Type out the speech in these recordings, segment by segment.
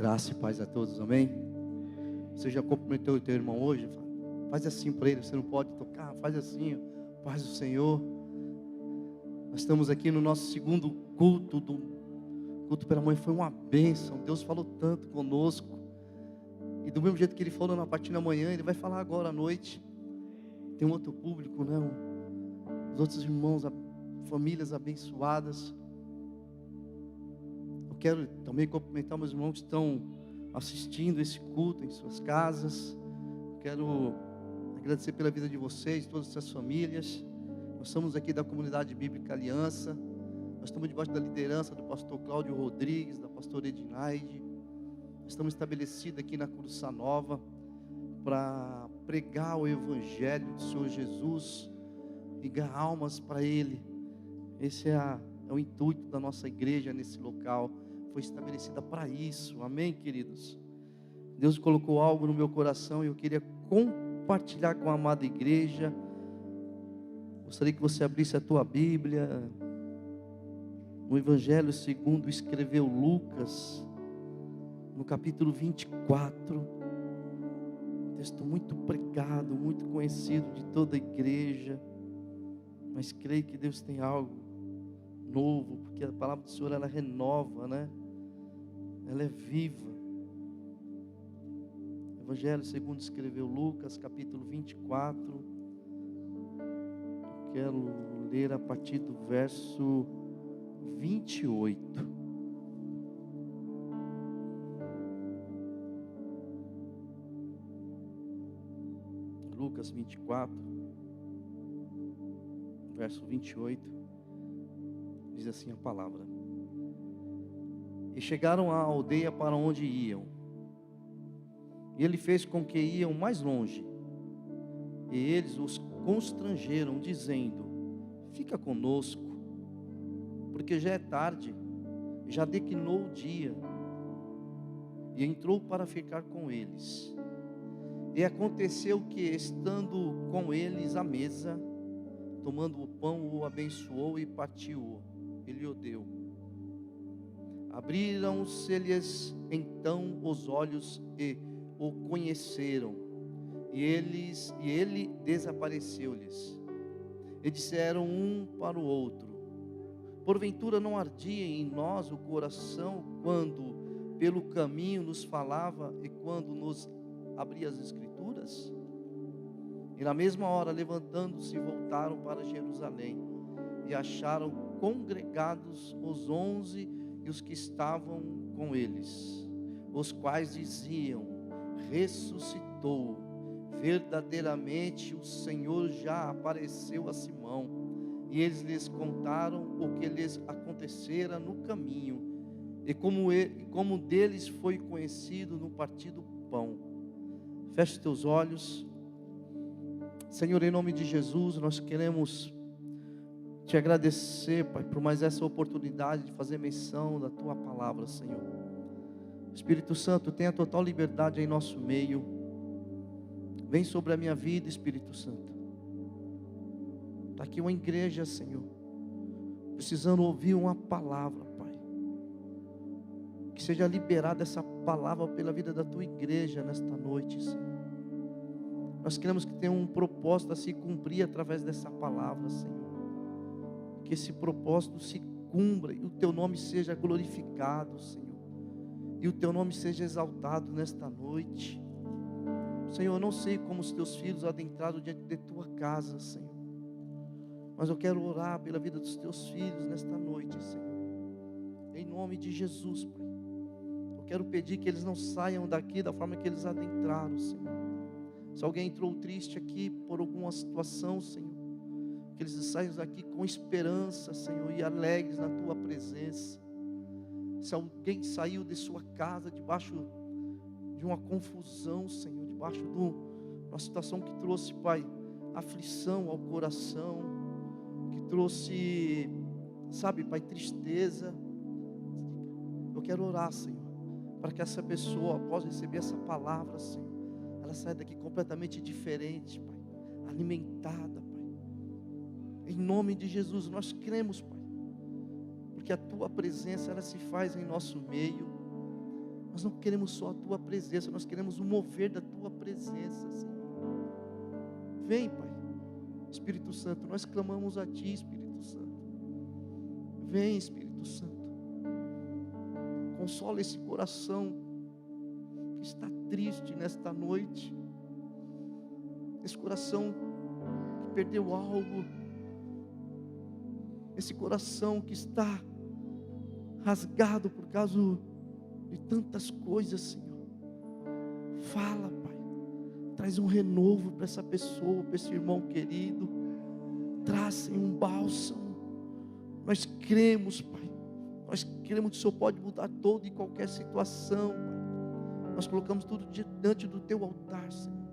Graça e paz a todos, amém? Você já cumprimentou o teu irmão hoje? Faz assim para ele, você não pode tocar, faz assim, paz do Senhor. Nós estamos aqui no nosso segundo culto, do culto pela manhã, foi uma bênção, Deus falou tanto conosco, e do mesmo jeito que Ele falou na parte da manhã, Ele vai falar agora à noite. Tem um outro público, né? Os outros irmãos, famílias abençoadas. Eu quero também cumprimentar meus irmãos que estão assistindo esse culto em suas casas. Quero agradecer pela vida de vocês, todas essas famílias. Nós somos aqui da Comunidade Bíblica Aliança. Nós estamos debaixo da liderança do pastor Cláudio Rodrigues, da pastora Edinaide. Estamos estabelecidos aqui na Curuçá Nova para pregar o Evangelho do Senhor Jesus e ganhar almas para Ele. Esse é o intuito da nossa igreja nesse local. Foi estabelecida para isso, amém, queridos? Deus colocou algo no meu coração e eu queria compartilhar com a amada igreja. Gostaria que você abrisse a tua Bíblia no Evangelho segundo escreveu Lucas, no capítulo 24, texto muito pregado, muito conhecido de toda a igreja, mas creio que Deus tem algo novo, porque a palavra do Senhor, ela renova, né? Ela é viva. Evangelho segundo escreveu Lucas, capítulo 24, eu quero ler a partir do verso 28. Lucas 24, verso 28, diz assim a palavra: E chegaram à aldeia para onde iam, e ele fez com que iam mais longe, e eles os constrangeram, dizendo: Fica conosco, porque já é tarde, já declinou o dia. E entrou para ficar com eles. E aconteceu que, estando com eles à mesa, tomando o pão, o abençoou e partiu-o, ele o deu. Abriram-se-lhes então os olhos e o conheceram, e ele desapareceu-lhes. E disseram um para o outro: Porventura não ardia em nós o coração quando pelo caminho nos falava e quando nos abria as Escrituras? E na mesma hora, levantando-se, voltaram para Jerusalém e acharam congregados os 11 e os que estavam com eles, os quais diziam: Ressuscitou, verdadeiramente o Senhor já apareceu a Simão. E eles lhes contaram o que lhes acontecera no caminho e como deles foi conhecido no partir do pão. Feche teus olhos. Senhor, em nome de Jesus, nós queremos te agradecer, Pai, por mais essa oportunidade de fazer menção da tua palavra, Senhor. Espírito Santo, tenha total liberdade em nosso meio. Vem sobre a minha vida, Espírito Santo. Está aqui uma igreja, Senhor, precisando ouvir uma palavra, Pai. Que seja liberada essa palavra pela vida da tua igreja nesta noite, Senhor. Nós queremos que tenha um propósito a se cumprir através dessa palavra, Senhor. Que esse propósito se cumpra e o teu nome seja glorificado, Senhor. E o teu nome seja exaltado nesta noite. Senhor, eu não sei como os teus filhos adentraram diante de tua casa, Senhor. Mas eu quero orar pela vida dos teus filhos nesta noite, Senhor. Em nome de Jesus, Pai. Eu quero pedir que eles não saiam daqui da forma que eles adentraram, Senhor. Se alguém entrou triste aqui por alguma situação, Senhor, que eles saiam daqui com esperança, Senhor, e alegres na tua presença. Se alguém saiu de sua casa debaixo de uma confusão, Senhor, debaixo de uma situação que trouxe, Pai, aflição ao coração, que trouxe, sabe, Pai, tristeza. Eu quero orar, Senhor, para que essa pessoa, após receber essa palavra, Senhor, ela saia daqui completamente diferente, Pai, alimentada, Pai. Em nome de Jesus, nós cremos, Pai, porque a tua presença, ela se faz em nosso meio. Nós não queremos só a Tua presença, nós queremos o mover da Tua presença, Senhor. Vem, Pai. Espírito Santo, nós clamamos a Ti, Espírito Santo. Vem, Espírito Santo. Consola esse coração que está triste nesta noite. Esse coração que perdeu algo. Esse coração que está rasgado por causa de tantas coisas, Senhor. Fala, Pai. Traz um renovo para essa pessoa, para esse irmão querido. Traz, Senhor, um bálsamo. Nós cremos, Pai. Nós cremos que o Senhor pode mudar toda e qualquer situação, Pai. Nós colocamos tudo diante do Teu altar, Senhor.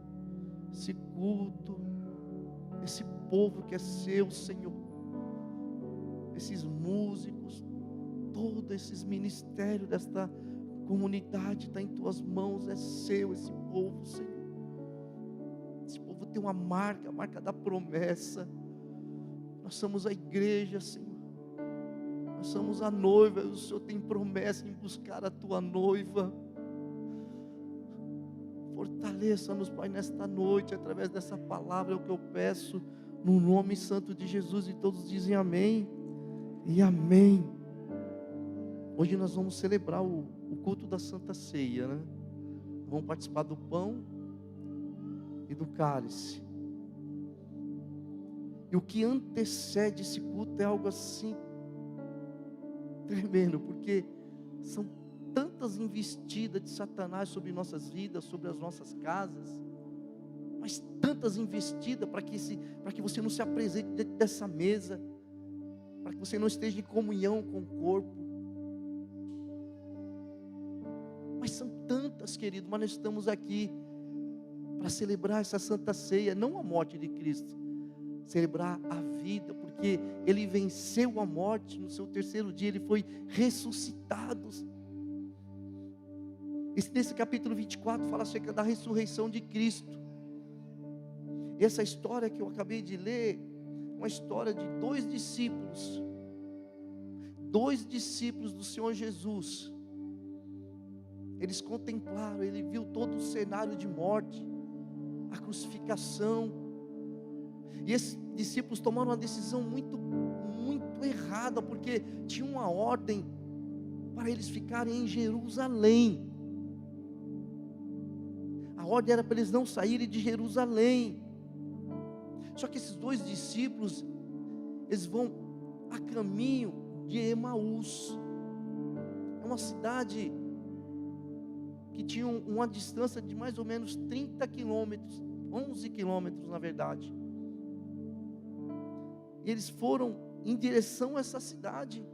Esse culto, esse povo que é Seu, Senhor. Esses músicos, todos esses ministérios desta comunidade está em Tuas mãos, é Seu esse povo, Senhor. Esse povo tem uma marca, a marca da promessa. Nós somos a igreja, Senhor. Nós somos a noiva, o Senhor tem promessa em buscar a Tua noiva. Fortaleça-nos, Pai, nesta noite, através dessa palavra, é o que eu peço, no nome santo de Jesus, e todos dizem amém e amém. Hoje nós vamos celebrar o culto da Santa Ceia, né? Vamos participar do pão e do cálice. E o que antecede esse culto é algo assim tremendo, porque são tantas investidas de Satanás sobre nossas vidas, sobre as nossas casas, mas tantas investidas para que você não se apresente dentro dessa mesa, para que você não esteja em comunhão com o corpo. Mas são tantas, querido, mas nós estamos aqui para celebrar essa Santa Ceia, não a morte de Cristo, celebrar a vida, porque Ele venceu a morte, no seu terceiro dia Ele foi ressuscitado. Nesse capítulo 24 fala acerca da ressurreição de Cristo. Essa história que eu acabei de ler, uma história de dois discípulos do Senhor Jesus. Eles contemplaram, ele viu todo o cenário de morte, a crucificação, e esses discípulos tomaram uma decisão muito errada, porque tinha uma ordem para eles ficarem em Jerusalém. A ordem era para eles não saírem de Jerusalém. Só que esses dois discípulos, eles vão a caminho de Emaús. É uma cidade que tinha uma distância de mais ou menos 30 quilômetros, 11 quilômetros na verdade. E eles foram em direção a essa cidade.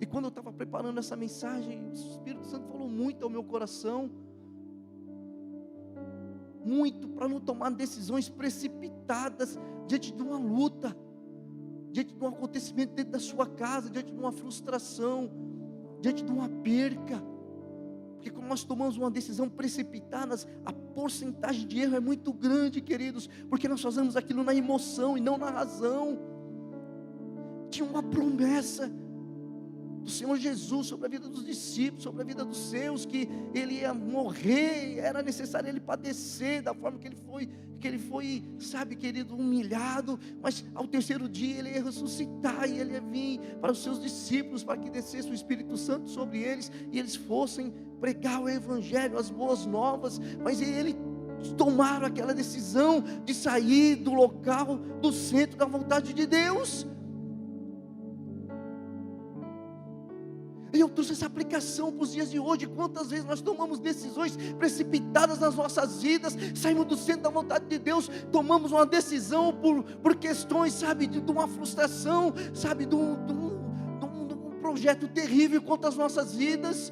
E quando eu estava preparando essa mensagem, o Espírito Santo falou muito ao meu coração, muito, para não tomar decisões precipitadas diante de uma luta, diante de um acontecimento dentro da sua casa, diante de uma frustração, diante de uma perca. Porque quando nós tomamos uma decisão precipitada, a porcentagem de erro é muito grande, queridos, porque nós fazemos aquilo na emoção e não na razão. Tinha uma promessa do Senhor Jesus sobre a vida dos discípulos, sobre a vida dos seus, que Ele ia morrer, era necessário Ele padecer da forma que Ele foi, sabe, querido, humilhado, mas ao terceiro dia Ele ia ressuscitar, e Ele ia vir para os seus discípulos, para que descesse o Espírito Santo sobre eles, e eles fossem pregar o Evangelho, as boas novas. Mas Ele tomaram aquela decisão de sair do local, do centro da vontade de Deus. E eu trouxe essa aplicação para os dias de hoje. Quantas vezes nós tomamos decisões precipitadas nas nossas vidas, saímos do centro da vontade de Deus, tomamos uma decisão por questões, sabe, de uma frustração, sabe, de um projeto terrível contra as nossas vidas.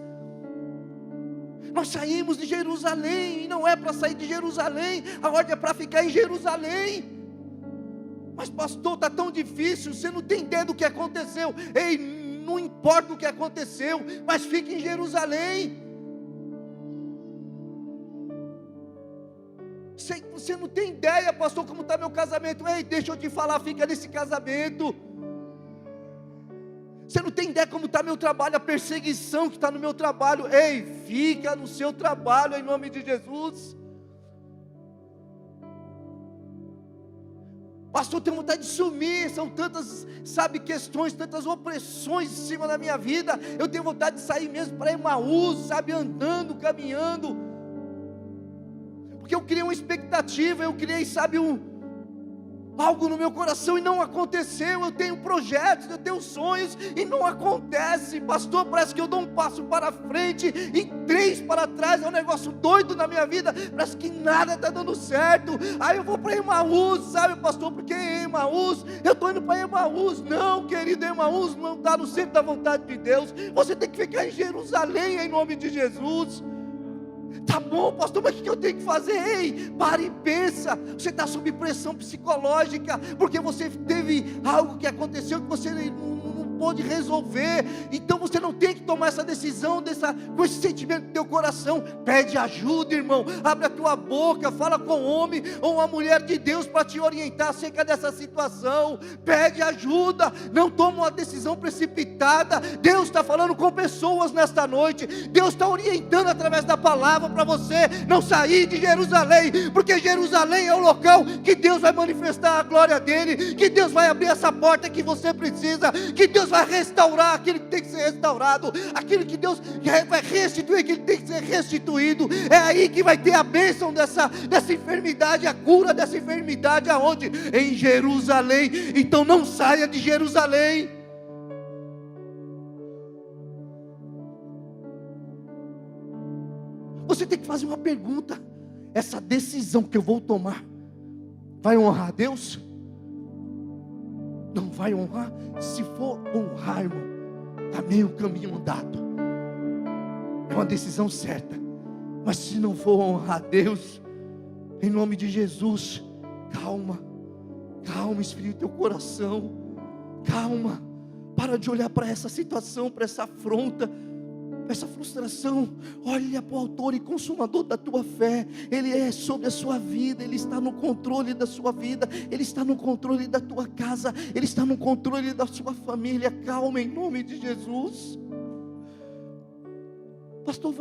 Nós saímos de Jerusalém, e não é para sair de Jerusalém, a ordem é para ficar em Jerusalém. Mas pastor, está tão difícil, você não tem ideia do que aconteceu. Ei, não importa o que aconteceu, mas fique em Jerusalém. Você não tem ideia, pastor, como está meu casamento. Ei, deixa eu te falar, fica nesse casamento. Você não tem ideia como está meu trabalho, a perseguição que está no meu trabalho. Ei, fica no seu trabalho em nome de Jesus. Pastor, eu tenho vontade de sumir, são tantas, questões, tantas opressões em cima da minha vida. Eu tenho vontade de sair mesmo para Emaús, andando, caminhando. Porque eu criei uma expectativa, eu criei, algo no meu coração e não aconteceu. Eu tenho projetos, eu tenho sonhos e não acontece. Pastor, parece que eu dou um passo para frente e 3 para trás. É um negócio doido na minha vida, parece que nada está dando certo. Aí eu vou para Emaús, pastor, porque Emaús, eu estou indo para Emaús. Não, querido, Emaús não está no centro da vontade de Deus. Você tem que ficar em Jerusalém em nome de Jesus. Tá bom, pastor, mas o que eu tenho que fazer? Ei, para e pensa. Você está sob pressão psicológica, porque você teve algo que aconteceu que você não pôde resolver. Então você não tem que tomar essa decisão com esse sentimento no teu coração. Pede ajuda, irmão. Abre a tua boca, fala com um homem ou uma mulher de Deus para te orientar acerca dessa situação. Pede ajuda, não toma uma decisão precipitada. Deus está falando com pessoas nesta noite. Deus está orientando através da palavra para você não sair de Jerusalém, porque Jerusalém é o local que Deus vai manifestar a glória dele, que Deus vai abrir essa porta que você precisa, que Deus vai restaurar aquilo que tem que ser restaurado, aquilo que Deus vai restituir aquilo que tem que ser restituído. É aí que vai ter a bênção dessa enfermidade, a cura dessa enfermidade. Aonde? Em Jerusalém. Então não saia de Jerusalém. Você tem que fazer uma pergunta: essa decisão que eu vou tomar vai honrar a Deus? Não vai honrar? Se for honrar, irmão, está meio caminho andado, é uma decisão certa. Mas se não for honrar a Deus, em nome de Jesus, calma, esfria o teu coração, calma, para de olhar para essa situação, para essa afronta, essa frustração. Olha para o autor e consumador da tua fé. Ele é sobre a sua vida, Ele está no controle da sua vida, Ele está no controle da tua casa, Ele está no controle da sua família. Calma em nome de Jesus. Pastor,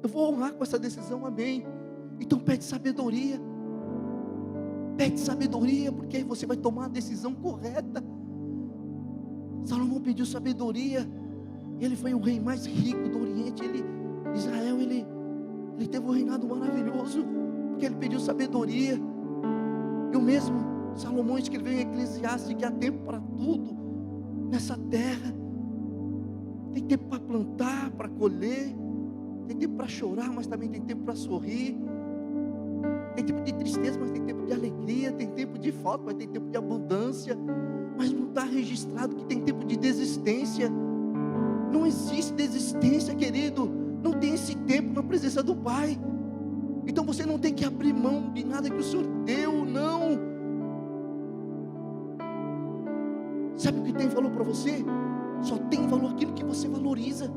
eu vou honrar com essa decisão, amém. Então pede sabedoria, porque aí você vai tomar a decisão correta. Salomão pediu sabedoria. Ele foi o rei mais rico do Oriente. Israel teve um reinado maravilhoso, porque ele pediu sabedoria. E o mesmo Salomão escreveu em Eclesiastes que há tempo para tudo nessa terra. Tem tempo para plantar, para colher, tem tempo para chorar, mas também tem tempo para sorrir. Tem tempo de tristeza, mas tem tempo de alegria. Tem tempo de falta, mas tem tempo de abundância. Mas não está registrado que tem tempo de desistência. Não existe desistência, querido. Não tem esse tempo na presença do Pai. Então você não tem que abrir mão de nada que o Senhor deu, não. Sabe o que tem valor para você? Só tem valor aquilo que você valoriza.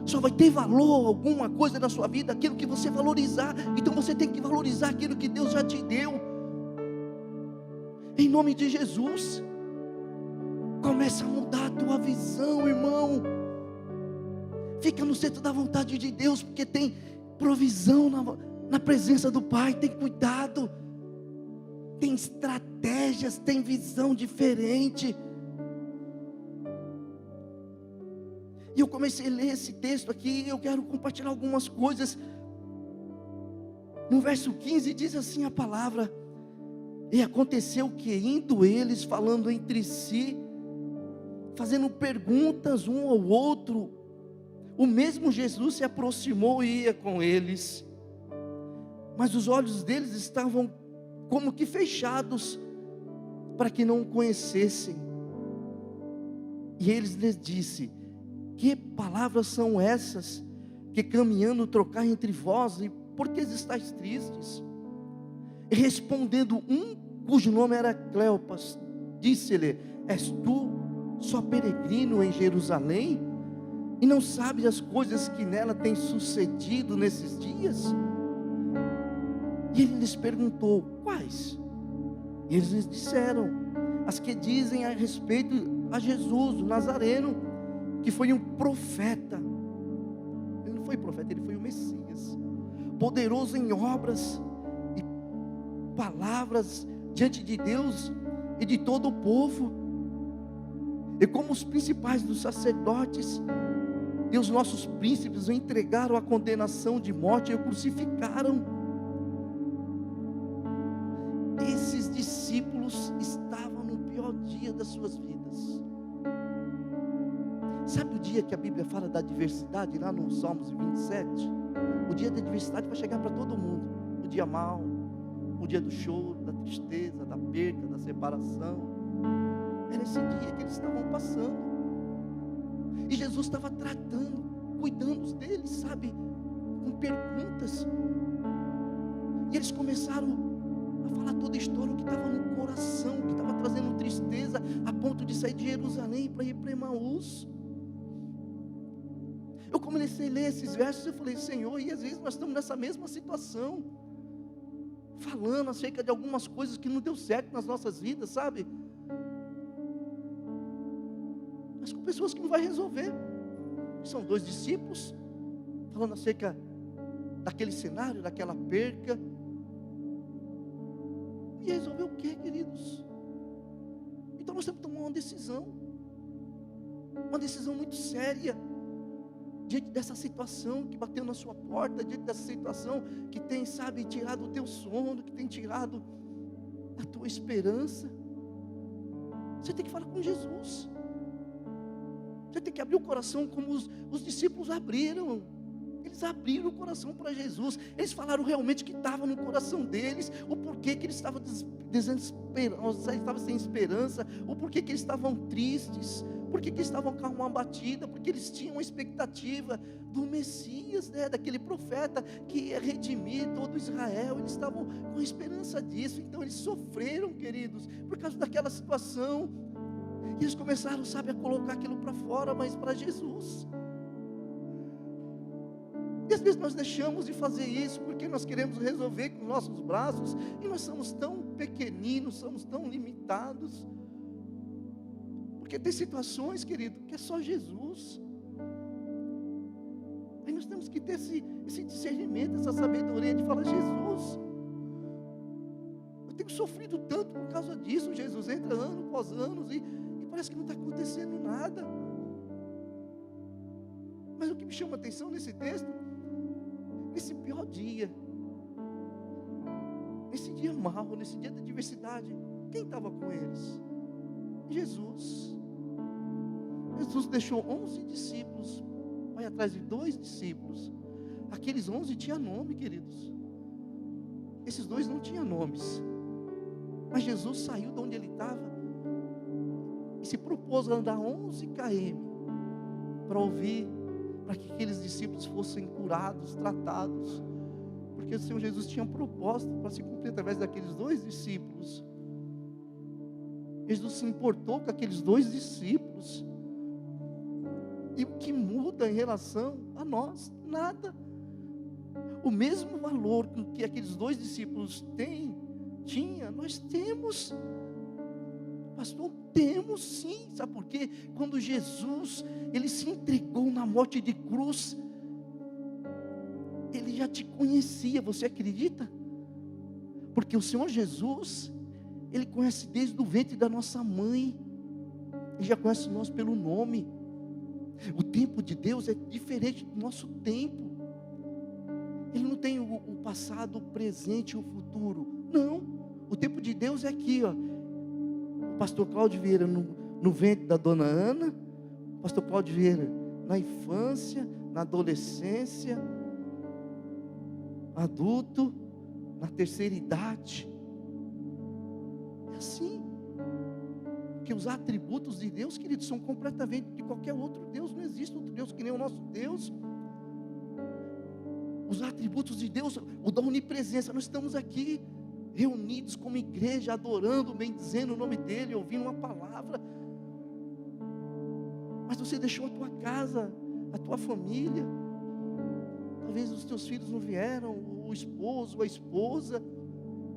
Só vai ter valor alguma coisa na sua vida aquilo que você valorizar. Então você tem que valorizar aquilo que Deus já te deu. Em nome de Jesus. Começa a mudar a tua visão, irmão. Fica no centro da vontade de Deus, porque tem provisão na presença do Pai. Tem cuidado, tem estratégias, tem visão diferente. E eu comecei a ler esse texto aqui, e eu quero compartilhar algumas coisas. No verso 15 diz assim a palavra: e aconteceu que, indo eles falando entre si, fazendo perguntas um ao outro, o mesmo Jesus se aproximou e ia com eles, mas os olhos deles estavam como que fechados, para que não o conhecessem. E eles lhes disse: que palavras são essas, que caminhando trocai entre vós, e por que estáis tristes? E respondendo um, cujo nome era Cleopas, disse-lhe: és tu só peregrino em Jerusalém, e não sabes as coisas que nela têm sucedido nesses dias? E ele lhes perguntou: quais? E eles lhes disseram: as que dizem a respeito a Jesus, o Nazareno, que foi um profeta. Ele não foi profeta, ele foi o Messias, poderoso em obras e palavras diante de Deus e de todo o povo. E como os principais dos sacerdotes e os nossos príncipes o entregaram à condenação de morte e o crucificaram, esses discípulos estavam no pior dia das suas vidas. Sabe o dia que a Bíblia fala da adversidade, lá no Salmos 27? O dia da adversidade vai chegar para todo mundo. O dia mau, o dia do choro, da tristeza, da perda, da separação. Era esse dia que eles estavam passando. E Jesus estava tratando, cuidando deles, sabe, com perguntas. E eles começaram a falar toda a história, o que estava no coração, o que estava trazendo tristeza, a ponto de sair de Jerusalém para ir para Emaús. Eu comecei a ler esses versos e eu falei, Senhor, e às vezes nós estamos nessa mesma situação, falando acerca de algumas coisas que não deu certo nas nossas vidas, sabe? Mas com pessoas que não vai resolver. São dois discípulos falando acerca daquele cenário, daquela perca. E resolver o que, queridos? Então nós temos que tomar uma decisão muito séria, diante dessa situação que bateu na sua porta, diante dessa situação que tem, sabe, tirado o teu sono, que tem tirado a tua esperança. Você tem que falar com Jesus. Você tem que abrir o coração como os discípulos abriram. Eles abriram o coração para Jesus. Eles falaram realmente o que estava no coração deles, o porquê que eles estavam desesperados, estavam sem esperança, o porquê que eles estavam tristes, porque que eles estavam com a alma abatida, porque eles tinham uma expectativa do Messias, né, daquele profeta que ia redimir todo Israel. Eles estavam com a esperança disso. Então eles sofreram, queridos, por causa daquela situação. E eles começaram, sabe, a colocar aquilo para fora, mas para Jesus. E às vezes nós deixamos de fazer isso porque nós queremos resolver com nossos braços, e nós somos tão pequeninos, somos tão limitados. Porque tem situações, querido, que é só Jesus. Aí nós temos que ter esse discernimento, essa sabedoria de falar, Jesus, eu tenho sofrido tanto por causa disso. Jesus entra ano após ano e parece que não está acontecendo nada. Mas o que me chama a atenção nesse texto, nesse pior dia, nesse dia mau, nesse dia da adversidade, quem estava com eles? Jesus. Jesus deixou 11 discípulos, vai atrás de 2 discípulos. Aqueles 11 tinham nome, queridos. Esses 2 não tinham nomes. Mas Jesus saiu de onde ele estava e se propôs a andar 11 km para ouvir, para que aqueles discípulos fossem curados, tratados, porque o Senhor Jesus tinha um propósito para se cumprir através daqueles 2 discípulos. Jesus se importou com aqueles 2 discípulos. E o que muda em relação a nós? Nada. O mesmo valor que aqueles 2 discípulos tinha, nós temos. Pastor, temos sim. Sabe por quê? Quando Jesus, ele se entregou na morte de cruz, ele já te conhecia. Você acredita? Porque o Senhor Jesus, ele conhece desde o ventre da nossa mãe. Ele já conhece nós pelo nome. O tempo de Deus é diferente do nosso tempo. Ele não tem o passado, o presente e o futuro. Não. O tempo de Deus é aqui, ó. O pastor Cláudio Vieira no ventre da dona Ana. O pastor Cláudio Vieira na infância, na adolescência, adulto, na terceira idade. É assim. Porque os atributos de Deus, queridos, são completamente de qualquer outro Deus. Não existe outro Deus que nem o nosso Deus. Os atributos de Deus, o da onipresença. Nós estamos aqui reunidos como igreja, adorando, bendizendo o nome dEle, ouvindo uma palavra. Mas você deixou a tua casa, a tua família. Talvez os teus filhos não vieram, o esposo, a esposa.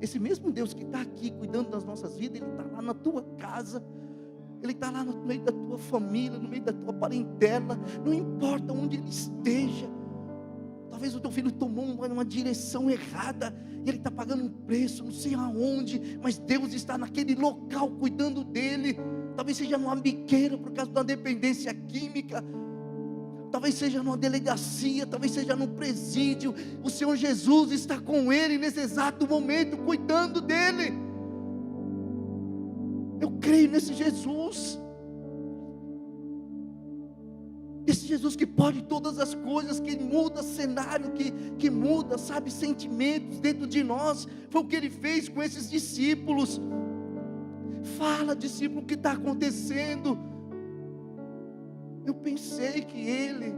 Esse mesmo Deus que está aqui cuidando das nossas vidas, Ele está lá na tua casa, Ele está lá no meio da tua família, no meio da tua parentela, não importa onde ele esteja. Talvez o teu filho tomou uma direção errada, e ele está pagando um preço, não sei aonde, mas Deus está naquele local cuidando dele. Talvez seja numa biqueira por causa da dependência química, talvez seja numa delegacia, talvez seja num presídio. O Senhor Jesus está com ele nesse exato momento, cuidando dele. Eu creio nesse Jesus. Esse Jesus que pode todas as coisas, que muda cenário, que muda, sabe, sentimentos dentro de nós. Foi o que ele fez com esses discípulos. Fala, discípulo, o que está acontecendo? Eu pensei que ele,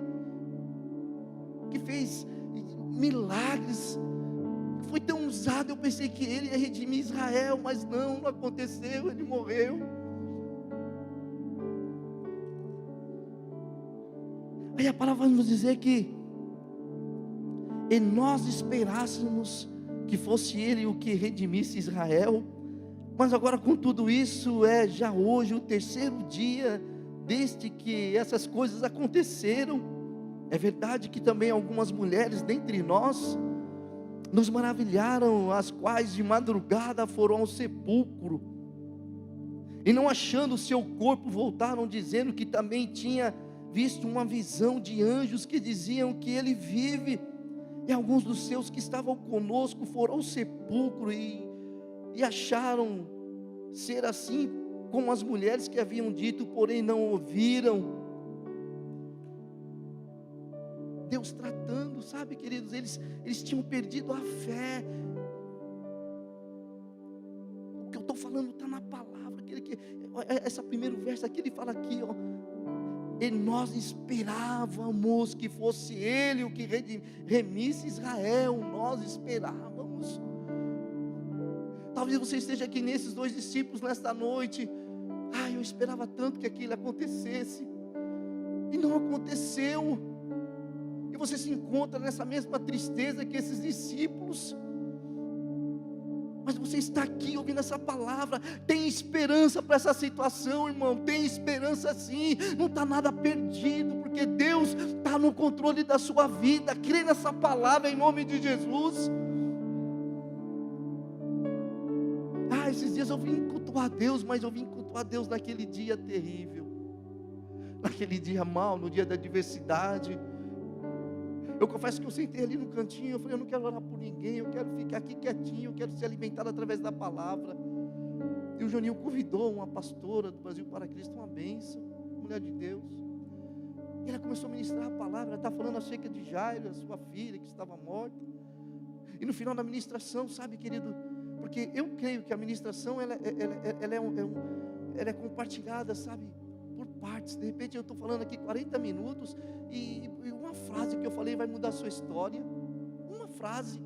que fez milagres, foi tão usado, eu pensei que ele ia redimir Israel, mas não aconteceu, ele morreu. Aí a palavra vai nos dizer que e nós esperássemos que fosse ele o que redimisse Israel, mas agora com tudo isso, já hoje o terceiro dia desde que essas coisas aconteceram. É verdade que também algumas mulheres dentre nós nos maravilharam, as quais de madrugada foram ao sepulcro, e não achando o seu corpo, voltaram dizendo que também tinha visto uma visão de anjos que diziam que ele vive. E alguns dos seus que estavam conosco foram ao sepulcro e acharam ser assim como as mulheres que haviam dito, porém não ouviram. Deus tratando, sabe, queridos, eles tinham perdido a fé. O que eu estou falando está na palavra. Esse primeiro verso aqui, ele fala aqui, ó. E nós esperávamos que fosse ele o que remisse Israel. Nós esperávamos. Talvez você esteja aqui nesses dois discípulos nesta noite. Eu esperava tanto que aquilo acontecesse, e não aconteceu. E você se encontra nessa mesma tristeza que esses discípulos. Mas você está aqui ouvindo essa palavra. Tem esperança para essa situação, irmão. Tem esperança sim. Não está nada perdido, porque Deus está no controle da sua vida. Crê nessa palavra em nome de Jesus. Esses dias eu vim cultuar a Deus, mas eu vim cultuar a Deus naquele dia terrível, naquele dia mau, no dia da adversidade. Eu confesso que eu sentei ali no cantinho, eu falei, eu não quero orar por ninguém, eu quero ficar aqui quietinho, eu quero ser alimentado através da palavra. E o Juninho convidou uma pastora do Brasil para Cristo, uma bênção, mulher de Deus. E ela começou a ministrar a palavra, ela está falando acerca de Jairo, a sua filha que estava morta. E no final da ministração, sabe, querido, porque eu creio que a ministração ela é compartilhada, sabe, por partes. De repente eu estou falando aqui 40 minutos e uma frase que eu falei vai mudar a sua história. Uma frase,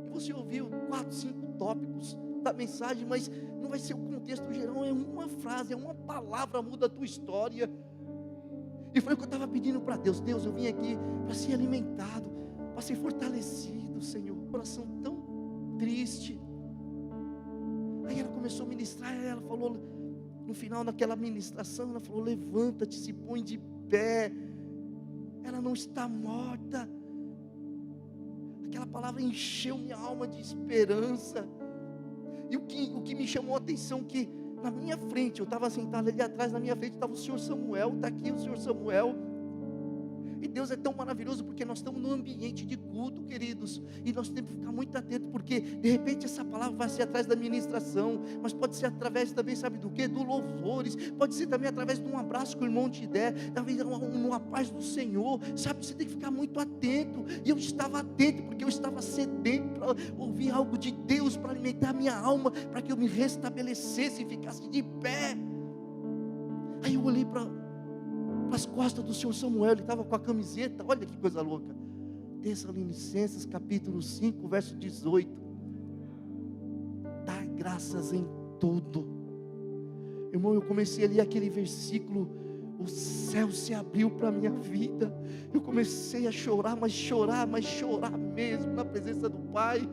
e você ouviu 4, 5 tópicos da mensagem, mas não vai ser o contexto geral. É uma frase, é uma palavra, muda a tua história. E foi o que eu estava pedindo para Deus. Deus, eu vim aqui para ser alimentado, para ser fortalecido, Senhor. Coração tão triste. Aí ela começou a ministrar, ela falou, no final daquela ministração, ela falou, levanta-te, se põe de pé, ela não está morta. Aquela palavra encheu minha alma de esperança. E o que me chamou a atenção, que na minha frente, eu estava sentado ali atrás, na minha frente estava o senhor Samuel, está aqui o senhor Samuel. E Deus é tão maravilhoso, porque nós estamos num ambiente de culto, queridos, e nós temos que ficar muito atentos, porque de repente essa palavra vai ser atrás da ministração, mas pode ser através também, sabe do que? Do louvores, pode ser também através de um abraço que o irmão te der, talvez uma paz do Senhor, sabe, você tem que ficar muito atento. E eu estava atento, porque eu estava sedento para ouvir algo de Deus, para alimentar a minha alma, para que eu me restabelecesse e ficasse de pé. Aí eu olhei para as costas do senhor Samuel, ele estava com a camiseta, olha que coisa louca, Tessalonicenses capítulo 5, verso 18, dá graças em tudo. Irmão, eu comecei a ler aquele versículo, o céu se abriu para a minha vida, eu comecei a chorar, mas chorar mesmo, na presença do Pai.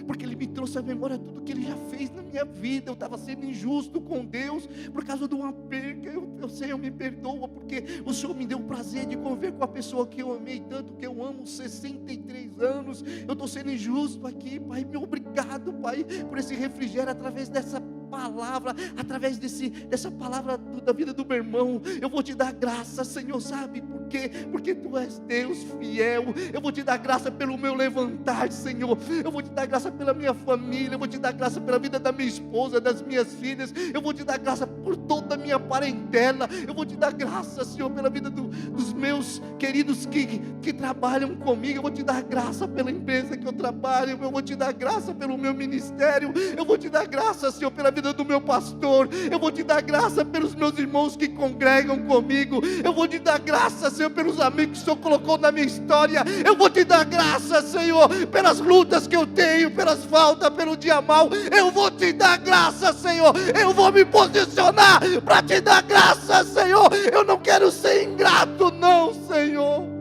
porque Ele me trouxe à memória tudo que Ele já fez na minha vida. Eu estava sendo injusto com Deus, por causa de uma perca. Senhor, me perdoa, porque o Senhor me deu o prazer de conviver com a pessoa que eu amei tanto, que eu amo, 63 anos, eu estou sendo injusto aqui, Pai, me obrigado, Pai, por esse refrigério, através dessa palavra, através dessa palavra da vida do meu irmão. Eu vou te dar graça, Senhor, sabe por quê? Porque Tu és Deus fiel. Eu vou te dar graça pelo meu levantar, Senhor. Eu vou te dar graça pela minha família. Eu vou te dar graça pela vida da minha esposa, das minhas filhas. Eu vou te dar graça por toda a minha parentela. Eu vou te dar graça, Senhor, pela vida dos meus queridos que trabalham comigo. Eu vou te dar graça pela empresa que eu trabalho. Eu vou te dar graça pelo meu ministério. Eu vou te dar graça, Senhor, pela vida do meu pastor. Eu vou te dar graça pelos meus irmãos que congregam comigo. Eu vou te dar graça, Senhor, pelos amigos que o Senhor colocou na minha história. Eu vou te dar graça, Senhor, pelas lutas que eu tenho, pelas faltas, pelo dia mal. Eu vou te dar graça, Senhor. Eu vou me posicionar para te dar graça, Senhor. Eu não quero ser ingrato, não, Senhor.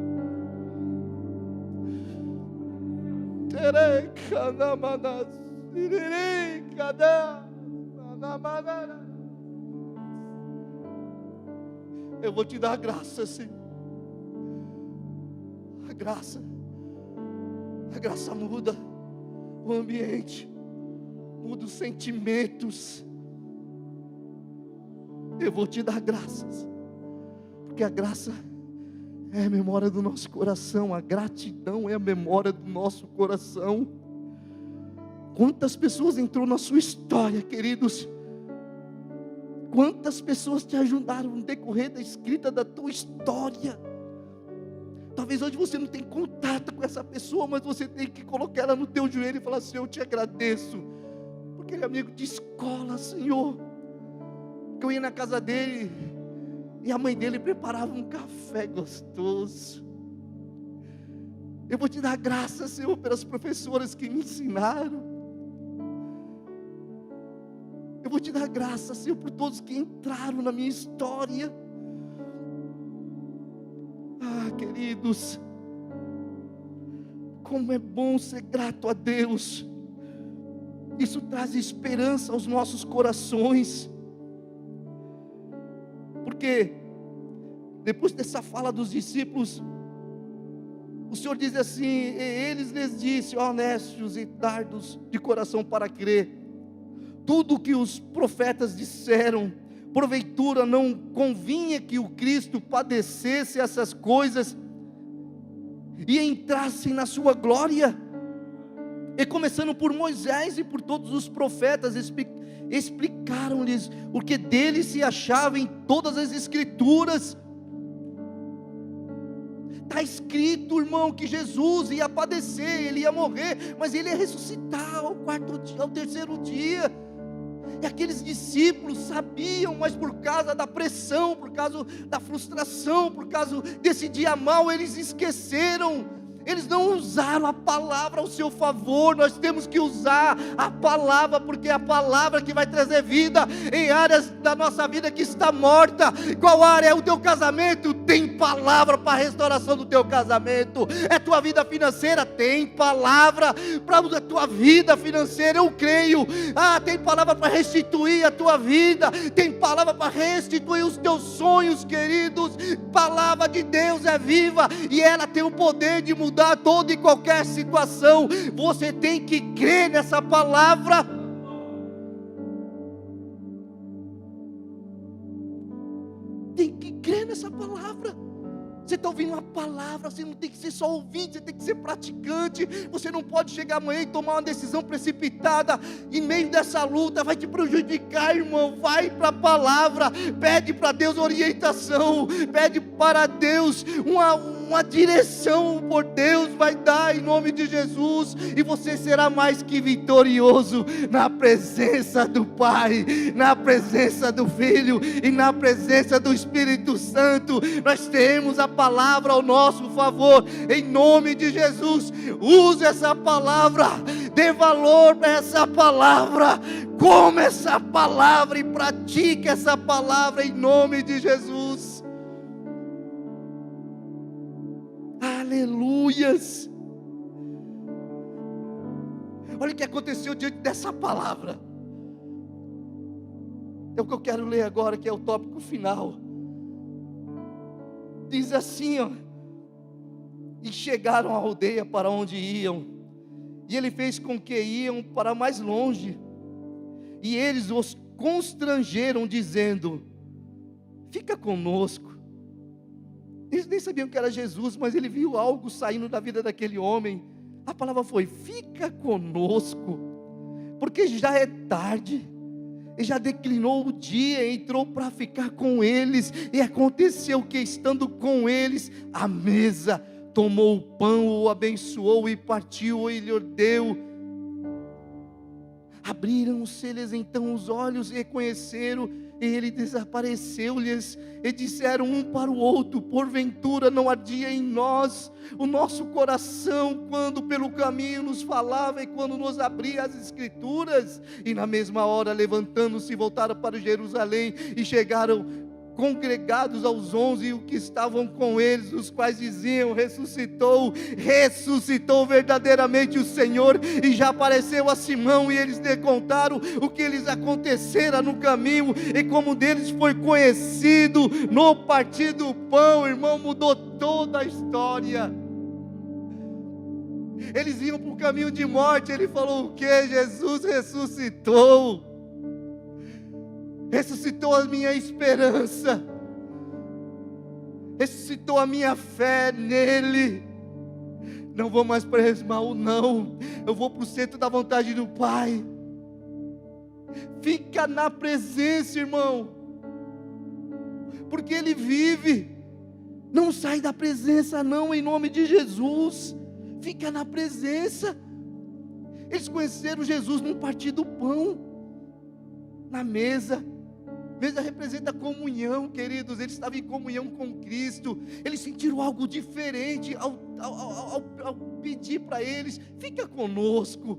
Eu vou te dar graça, Senhor. A graça muda o ambiente, muda os sentimentos. Eu vou te dar graças, porque a graça é a memória do nosso coração, a gratidão é a memória do nosso coração. Quantas pessoas entrou na sua história, queridos? Quantas pessoas te ajudaram no decorrer da escrita da tua história? Talvez hoje você não tenha contato com essa pessoa, mas você tem que colocar ela no teu joelho e falar: Senhor, eu te agradeço, porque ele é amigo de escola, Senhor. Que eu ia na casa dele e a mãe dele preparava um café gostoso. Eu vou te dar graça, Senhor, pelas professoras que me ensinaram. Eu vou te dar graça, Senhor, por todos que entraram na minha história. Ah, queridos, como é bom ser grato a Deus. Isso traz esperança aos nossos corações. Porque depois dessa fala dos discípulos, o Senhor diz assim: e eles lhes disse, honestos e tardos de coração para crer, tudo o que os profetas disseram, porventura não convinha que o Cristo padecesse essas coisas e entrasse na sua glória? E começando por Moisés e por todos os profetas, explicaram-lhes o que dele se achava em todas as escrituras. Está escrito, irmão, que Jesus ia padecer, ele ia morrer, mas ele ia ressuscitar ao terceiro dia. E aqueles discípulos sabiam, mas por causa da pressão, por causa da frustração, por causa desse dia mau, eles esqueceram. Eles não usaram a palavra ao seu favor. Nós temos que usar a palavra, porque é a palavra que vai trazer vida em áreas da nossa vida que está morta. Qual área é o teu casamento? Tem palavra para a restauração do teu casamento. É tua vida financeira? Tem palavra para a tua vida financeira, eu creio. Tem palavra para restituir a tua vida. Tem palavra para restituir os teus sonhos, queridos. Palavra de Deus é viva e ela tem o poder de mudar toda e qualquer situação. Você tem que crer nessa palavra. Tem que crer nessa palavra. Você está ouvindo uma palavra, você não tem que ser só ouvinte, você tem que ser praticante. Você não pode chegar amanhã e tomar uma decisão precipitada em meio dessa luta, vai te prejudicar, irmão. Vai para a palavra, pede para Deus orientação, pede para Deus uma direção, por Deus vai dar em nome de Jesus, e você será mais que vitorioso na presença do Pai, na presença do Filho e na presença do Espírito Santo. Nós temos a palavra ao nosso favor, em nome de Jesus. Use essa palavra, dê valor para essa palavra, come essa palavra e pratique essa palavra em nome de Jesus. Aleluias. Olha o que aconteceu diante dessa palavra. É o que eu quero ler agora, que é o tópico final. Diz assim, ó: e chegaram à aldeia para onde iam, e ele fez com que iam para mais longe, e eles os constrangeram, dizendo: fica conosco. Eles nem sabiam que era Jesus, mas ele viu algo saindo da vida daquele homem. A palavra foi: fica conosco, porque já é tarde, e já declinou o dia. Entrou para ficar com eles, e aconteceu que, estando com eles à mesa, tomou o pão, o abençoou e partiu e lhe deu. Abriram-se-lhes então os olhos e reconheceram, e ele desapareceu-lhes, e disseram um para o outro: porventura não ardia em nós o nosso coração, quando pelo caminho nos falava e quando nos abria as Escrituras? E na mesma hora, levantando-se, voltaram para Jerusalém, e chegaram congregados aos 11, o que estavam com eles, os quais diziam: ressuscitou verdadeiramente o Senhor, e já apareceu a Simão. E eles lhe contaram o que lhes acontecera no caminho, e como deles foi conhecido no partir do pão. Irmão, mudou toda a história. Eles iam para o caminho de morte, ele falou o que? Jesus ressuscitou. Ressuscitou a minha esperança, ressuscitou a minha fé nele. Não vou mais para Esmaú, não, eu vou para o centro da vontade do Pai. Fica na presença, irmão, porque ele vive. Não sai da presença não, em nome de Jesus. Fica na presença. Eles conheceram Jesus no partir do pão, na mesa. Mesa representa comunhão, queridos. Eles estavam em comunhão com Cristo. Eles sentiram algo diferente ao pedir para eles: fica conosco.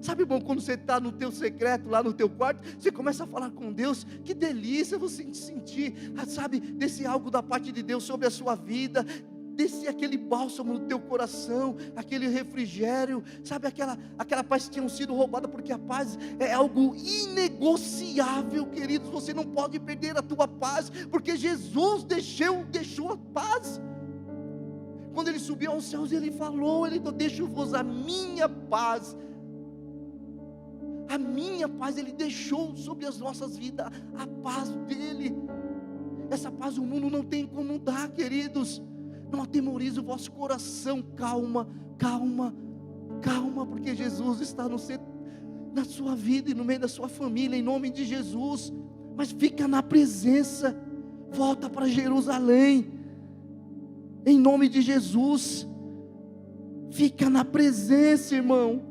Sabe, irmão, quando você está no teu secreto, lá no teu quarto, você começa a falar com Deus. Que delícia você sentir, sabe, desse algo da parte de Deus sobre a sua vida. Descer aquele bálsamo no teu coração, aquele refrigério, sabe, aquela paz que tinha sido roubada, porque a paz é algo inegociável, queridos. Você não pode perder a tua paz, porque Jesus deixou a paz. Quando ele subiu aos céus, ele falou: ele deixo-vos a minha paz. A minha paz ele deixou sobre as nossas vidas, a paz dele. Essa paz o mundo não tem como dar, queridos. Não atemorize o vosso coração. Calma, calma, calma, porque Jesus está no centro, na sua vida e no meio da sua família, em nome de Jesus. Mas fica na presença. Volta para Jerusalém, em nome de Jesus. Fica na presença, irmão.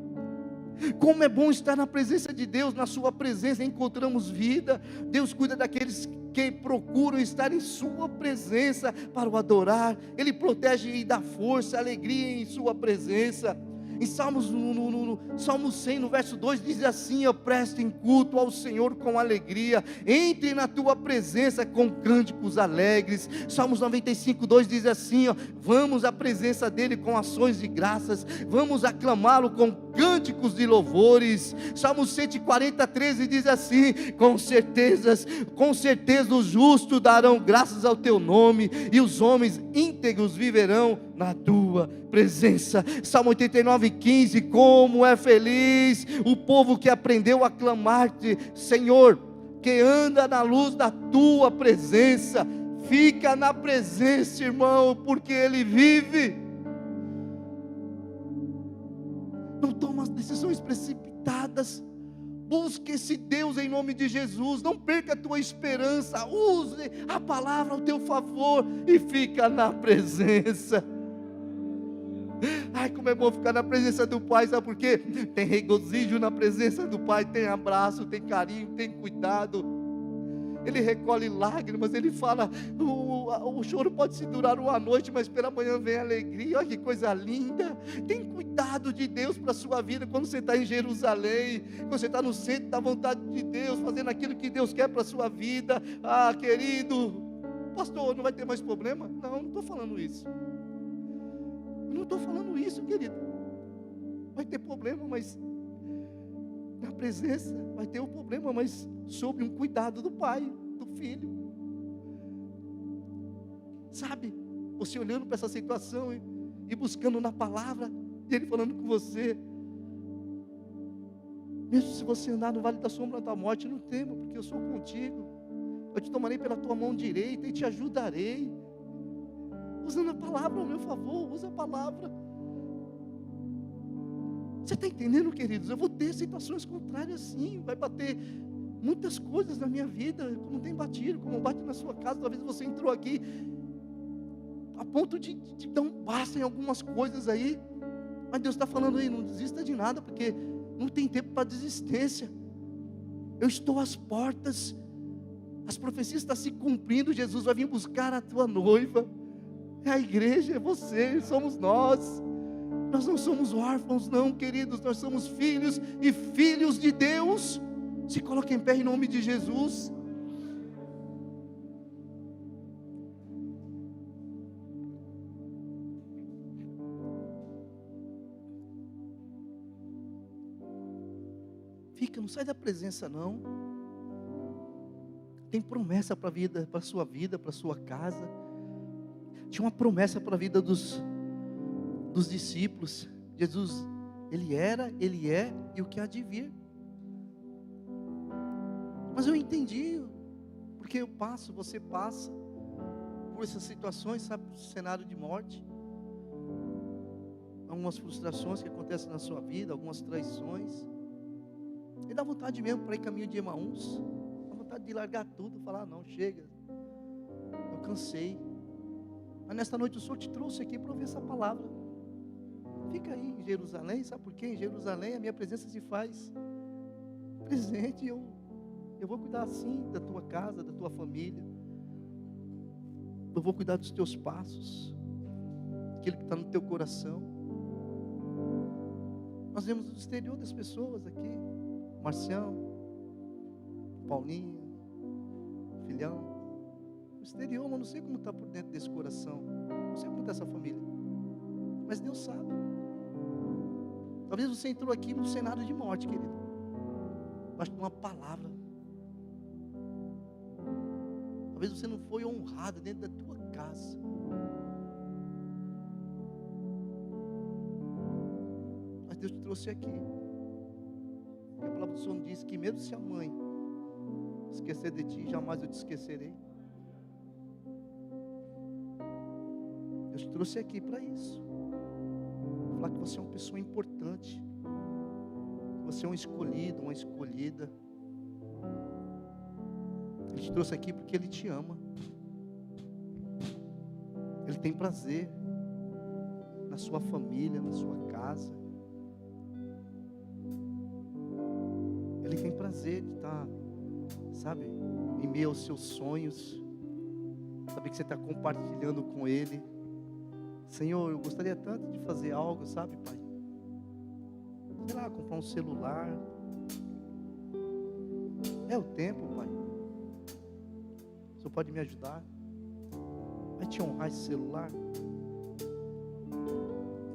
Como é bom estar na presença de Deus. Na sua presença encontramos vida. Deus cuida daqueles que procuram estar em sua presença para o adorar. Ele protege e dá força, alegria em sua presença. Em Salmos, no Salmo 100, no verso 2, diz assim: prestem culto ao Senhor com alegria, entrem na tua presença com cânticos alegres. Salmos 95, 2 diz assim: vamos à presença dele com ações de graças, vamos aclamá-lo com cânticos de louvores. Salmos 140, 13 diz assim: com certeza os justos darão graças ao teu nome, e os homens íntegros viverão na tua presença. Salmo 89, 15: como é feliz o povo que aprendeu a clamar-te, Senhor, que anda na luz da tua presença. Fica na presença, irmão, porque ele vive. Não toma as decisões precipitadas. Busque esse Deus em nome de Jesus. Não perca a tua esperança. Use a palavra ao teu favor e fica na presença. Ai, como é bom ficar na presença do Pai. Sabe por quê? Tem regozijo na presença do Pai. Tem abraço, tem carinho, tem cuidado. Ele recolhe lágrimas. Ele fala: o choro pode se durar uma noite, mas pela manhã vem a alegria. Olha que coisa linda. Tem cuidado de Deus para a sua vida. Quando você está em Jerusalém, quando você está no centro da vontade de Deus, fazendo aquilo que Deus quer para a sua vida. Ah, querido pastor, não vai ter mais problema? Não estou falando isso. Não estou falando isso, querido. Vai ter problema, mas Na presença vai ter um problema, mas sob um cuidado do pai, do filho. Sabe? Você olhando para essa situação e buscando na palavra, e Ele falando com você. Mesmo se você andar no vale da sombra da morte, não tema, porque eu sou contigo. Eu te tomarei pela tua mão direita e te ajudarei. Usando a palavra ao meu favor, usa a palavra. Você está entendendo, queridos? Eu vou ter situações contrárias sim, vai bater muitas coisas na minha vida, como tem batido, como bate na sua casa. Talvez você entrou aqui a ponto de dar um basta em algumas coisas aí, mas Deus está falando aí, não desista de nada, porque não tem tempo para desistência. Eu estou às portas, as profecias estão se cumprindo, Jesus vai vir buscar a tua noiva, é a igreja, é você, somos nós. Nós não somos órfãos não, queridos, nós somos filhos e filhos de Deus. Se coloque em pé em nome de Jesus. Fica, não sai da presença não. Tem promessa para a vida, para a sua vida, para a sua casa. Tinha uma promessa para a vida dos discípulos. Jesus, Ele era, Ele é e o que há de vir. Mas eu entendi, porque eu passo, você passa por essas situações, sabe, cenário de morte, algumas frustrações que acontecem na sua vida, algumas traições, e dá vontade mesmo para ir caminho de Emaús, dá vontade de largar tudo, falar, não, chega, eu cansei. Mas nesta noite o Senhor te trouxe aqui para ouvir essa palavra. Fica aí em Jerusalém, sabe por quê? Em Jerusalém a minha presença se faz presente. Eu vou cuidar assim da tua casa, da tua família. Eu vou cuidar dos teus passos, aquilo que está no teu coração. Nós vemos o exterior das pessoas aqui, Marcião, Paulinho, filhão. O exterior, eu não sei como está por dentro desse coração, não sei como está essa família, mas Deus sabe. Talvez você entrou aqui num cenário de morte, querido, mas com uma palavra. Talvez você não foi honrado dentro da tua casa. Mas Deus te trouxe aqui. A palavra do Senhor diz que mesmo se a mãe esquecer de ti, jamais eu te esquecerei. Deus te trouxe aqui para isso. Falar que você é uma pessoa importante. Você é um escolhido, uma escolhida. Ele te trouxe aqui porque Ele te ama. Ele tem prazer na sua família, na sua casa. Ele tem prazer de estar, sabe, em meio aos seus sonhos. Saber que você está compartilhando com Ele. Senhor, eu gostaria tanto de fazer algo, sabe, Pai? Sei lá, comprar um celular. É o tempo, Pai. O Senhor pode me ajudar? Vai te honrar esse celular?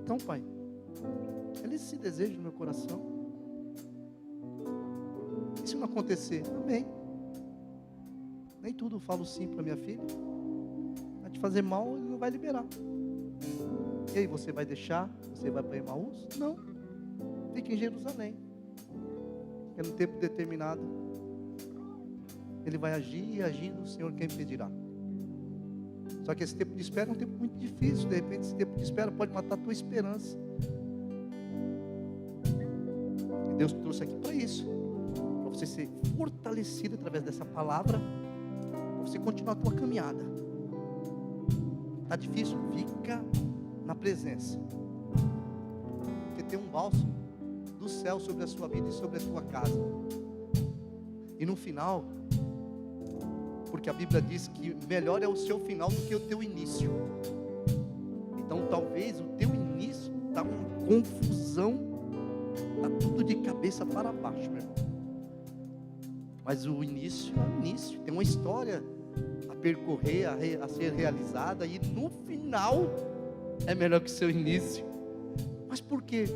Então, Pai, é esse desejo no meu coração. E se não acontecer? Amém. Nem tudo eu falo sim para minha filha. Vai te fazer mal, Ele não vai liberar. E aí, você vai deixar? Você vai para Emaús? Não. Fique em Jerusalém. É no tempo determinado. Ele vai agir e agindo, o Senhor quem impedirá. Só que esse tempo de espera é um tempo muito difícil. De repente esse tempo de espera pode matar a tua esperança. E Deus te trouxe aqui para isso. Para você ser fortalecido através dessa palavra. Para você continuar a tua caminhada. Está difícil? Fica na presença. Porque tem um bálsamo do céu sobre a sua vida e sobre a tua casa. E no final, porque a Bíblia diz que melhor é o seu final do que o teu início. Então talvez o teu início está uma confusão, está tudo de cabeça para baixo, meu irmão. Mas o início é o início, tem uma história a percorrer, a ser realizada, e no final é melhor que o seu início. Mas por quê?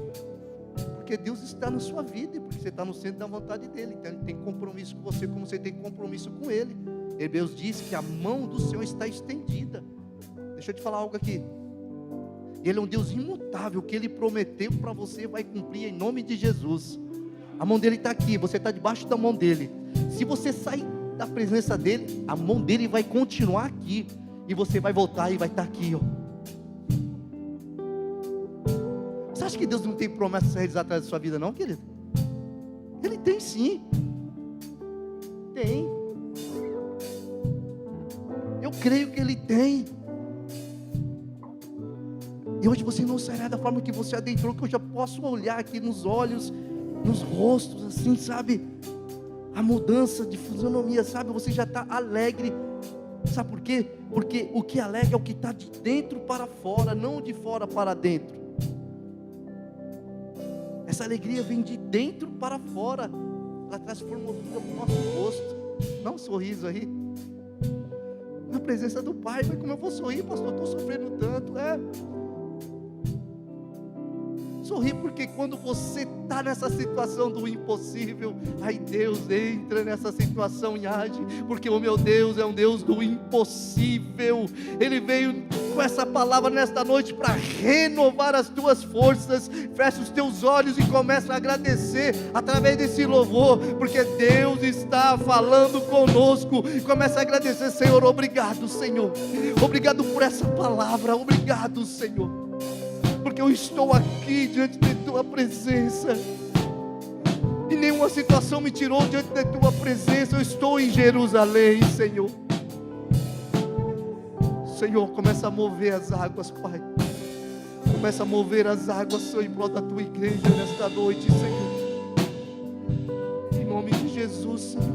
porque Deus está na sua vida e porque você está no centro da vontade dEle. Então Ele tem compromisso com você como você tem compromisso com Ele. Hebreus diz que a mão do Senhor está estendida. Deixa eu te falar algo aqui. Ele é um Deus imutável. O que Ele prometeu para você vai cumprir em nome de Jesus. A mão dEle está aqui, você está debaixo da mão dEle. Se você sair da presença dEle, a mão dEle vai continuar aqui. E você vai voltar e vai estar aqui, ó. Você acha que Deus não tem promessa a realizar atrás da sua vida, não, querido? Ele tem sim. Tem. Eu creio que Ele tem. E hoje você não sairá da forma que você adentrou, que eu já posso olhar aqui nos olhos, nos rostos, assim, sabe? A mudança de fisionomia, sabe? Você já está alegre. Sabe por quê? Porque o que alegra é o que está de dentro para fora, não de fora para dentro. Essa alegria vem de dentro para fora. Ela traz formosura para o nosso rosto. Dá um sorriso aí. Na presença do Pai. Mas como eu vou sorrir, pastor? Estou sofrendo tanto. Sorrir porque quando você está nessa situação do impossível, aí Deus entra nessa situação e age, porque o meu Deus é um Deus do impossível. Ele veio com essa palavra nesta noite para renovar as tuas forças. Fecha os teus olhos e começa a agradecer através desse louvor, porque Deus está falando conosco. Começa a agradecer, Senhor, obrigado, Senhor, obrigado por essa palavra, obrigado, Senhor, porque eu estou aqui diante de Tua presença, e nenhuma situação me tirou diante de Tua presença. Eu estou em Jerusalém, Senhor. Senhor, começa a mover as águas, Pai. Começa a mover as águas, Senhor, em prol da Tua igreja nesta noite, Senhor. Em nome de Jesus, Senhor.